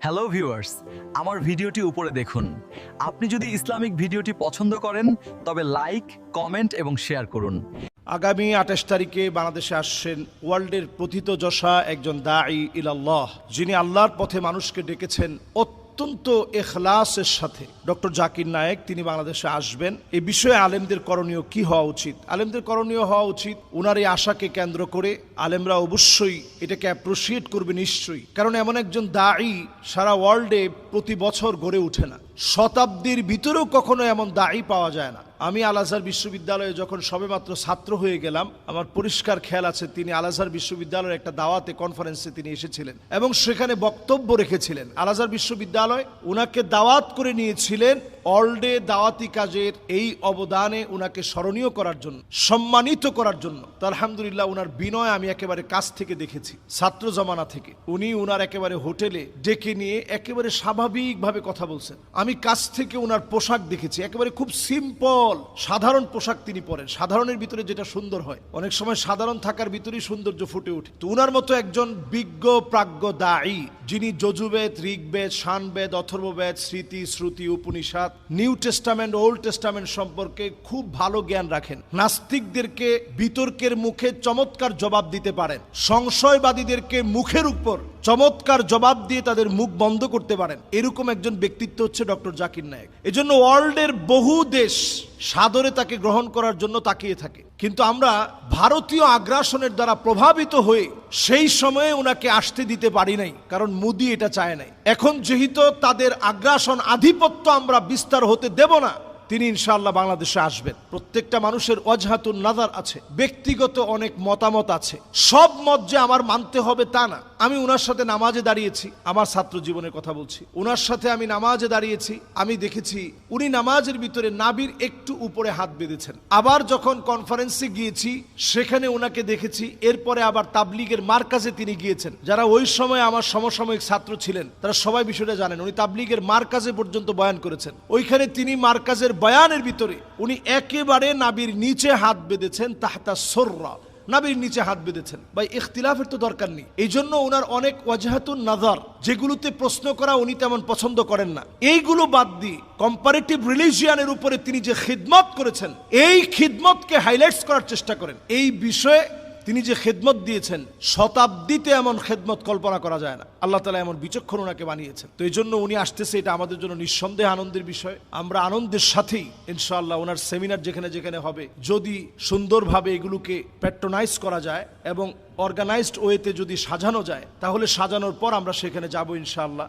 Hello viewers, আমার ভিডিওটি উপরে দেখুন। আপনি যদি ইসলামিক ভিডিওটি পছন্দ করেন তবে লাইক, কমেন্ট এবং শেয়ার করুন। আগামী ২৮ তারিখে বাংলাদেশে আসছেন ওয়ার্ল্ডের প্রথিতযশা একজন দাঈ ইলাল্লাহ, যিনি আল্লাহর পথে মানুষকে ডেকেছেন অত্যন্ত ইখলাসের সাথে। ডক্টর জাকির নায়েক তিনি বাংলাদেশে আসবেন। এই বিষয়ে আলেমদের করণীয় কি হওয়া উচিত? আলেমদের করণীয় হওয়া উচিত ওনার এই আশাকে কেন্দ্র করে আলেমরা অবশ্যই এটাকে অ্যাপ্রিসিয়েট করবে নিশ্চয়ই, কারণ এমন একজন দাঈ সারা ওয়ার্ল্ডে প্রতি বছর গড়ে ওঠে না। শতাব্দীর ভিতরেও কখনো এমন দাঈ পাওয়া যায় না। আমি আল আজহার বিশ্ববিদ্যালয়ে যখন সবেমাত্র ছাত্র হয়ে গেলাম, আমার পরিষ্কার খেয়াল আছে তিনি আল আজহার বিশ্ববিদ্যালয়ের একটা দাওয়াতে কনফারেন্সে তিনি এসেছিলেন এবং সেখানে বক্তব্য রেখেছিলেন। আল আজহার বিশ্ববিদ্যালয় ওনাকে দাওয়াত করে নিয়েছিলেন ওয়ার্ল্ডে দাওয়াতি কাজের এই অবদানে ওনাকে স্মরণীয় করার জন্য, সম্মানিত করার জন্য। তো আলহামদুলিল্লাহ ওনার বিনয় আমি একেবারে কাছ থেকে দেখেছি, ছাত্র জমানা থেকে। উনি ওনার একেবারে হোটেলে ডেকে নিয়ে একেবারে স্বাভাবিকভাবে কথা বলছেন। আমি কাছ থেকে ওনার পোশাক দেখেছি, একেবারে খুব সিম্পল সাধারণ পোশাক তিনি পরেন। সাধারণের ভিতরে যেটা সুন্দর হয়, অনেক সময় সাধারণ থাকার ভিতরেই সৌন্দর্য ফুটে ওঠে। তো ওনার মতো একজন বিজ্ঞ প্রাজ্ঞ দাঈ, যিনি যজুবেদ, ঋগ্বেদ, শানবেদ, অথর্ববেদ, স্মৃতি, শ্রুতি, Upanishad, New Testament, Old Testament সম্পর্কে খুব ভালো জ্ঞান রাখেন, নাস্তিকদেরকে বিতর্কের মুখে চমৎকার জবাব দিতে পারেন, সংশয়বাদীদেরকে মুখের উপর চমৎকার জবাব দিয়ে তাদের মুখ বন্ধ করতে পারেন, এরকম একজন ব্যক্তিত্ব হচ্ছে ডক্টর জাকির নায়েক। এজন্য ওয়ার্ল্ডের বহু দেশ সাদরে তাকে গ্রহণ করার জন্য তাকিয়ে থাকে, কিন্তু আমরা ভারতীয় আগ্রাসনের দ্বারা প্রভাবিত হয়ে সেই সময়ে ওনাকে আসতে দিতে পারি নাই, কারণ মোদি এটা চায় নাই। এখন যেহেতু তাদের আগ্রাসন, আধিপত্য আমরা বিস্তার হতে দেব না, তিনি ইনশাআল্লাহ বাংলাদেশে আসবেন। প্রত্যেকটা মানুষের ওয়াজহাতুন নাজার আছে, ব্যক্তিগত অনেক মতামত আছে। সব মত যে আমার মানতে হবে তা না। আমি ওনার সাথে নামাজে দাঁড়িয়েছি, আমার ছাত্র জীবনের কথা বলছি, ওনার সাথে আমি নামাজে দাঁড়িয়েছি, আমি দেখেছি উনি নামাজের ভিতরে নাভির একটু উপরে হাত বেঁধেছেন। আবার যখন কনফারেন্সে গিয়েছি সেখানে ওনাকে দেখেছি। এরপরে আবার তাবলিগের মারকাজে তিনি গিয়েছেন। যারা ওই সময় আমার সমসাময়িক ছাত্র ছিলেন তারা সবাই বিষয়টা জানেন। উনি তাবলিগের মারকাজে পর্যন্ত বয়ান করেছেন। ওইখানে তিনি মারকাজের বয়ানের ভিতরে উনি একেবারে নাভির নিচে হাত বেঁধেছেন, তাহতা সররা, নাভির নিচে হাত বেঁধেছেন। ভাই ইখতিলাফের তো দরকার নেই। এই জন্য ওনার অনেক ওয়াজহাতুন নাজার, যেগুলোতে প্রশ্ন করা উনি তেমন পছন্দ করেন না, এইগুলো বাদ দিয়ে কম্পারেটিভ রিলিজিয়ানের উপরে তিনি যে খিদমত করেছেন, এই খিদমতকে হাইলাইটস করার চেষ্টা করেন। এই বিষয়ে তিনি যে খেদমত দিয়েছেন, শতাব্দীতে এমন খেদমত কল্পনা করা যায় না। আল্লাহ তাআলা এমন বিচক্ষণ ওনাকে বানিয়েছেন। তো এই জন্য উনি আসতেছে, এটা আমাদের জন্য নিঃসন্দেহে আনন্দের বিষয়। আমরা আনন্দের সাথেই ইনশাআল্লাহ ওনার সেমিনার যেখানে যেখানে হবে, যদি সুন্দরভাবে এগুলোকে প্যাট্রোনাইজ করা যায় এবং অর্গানাইজড ওয়েতে যদি সাজানো যায়, তাহলে সাজানোর পর আমরা সেখানে যাব ইনশাআল্লাহ।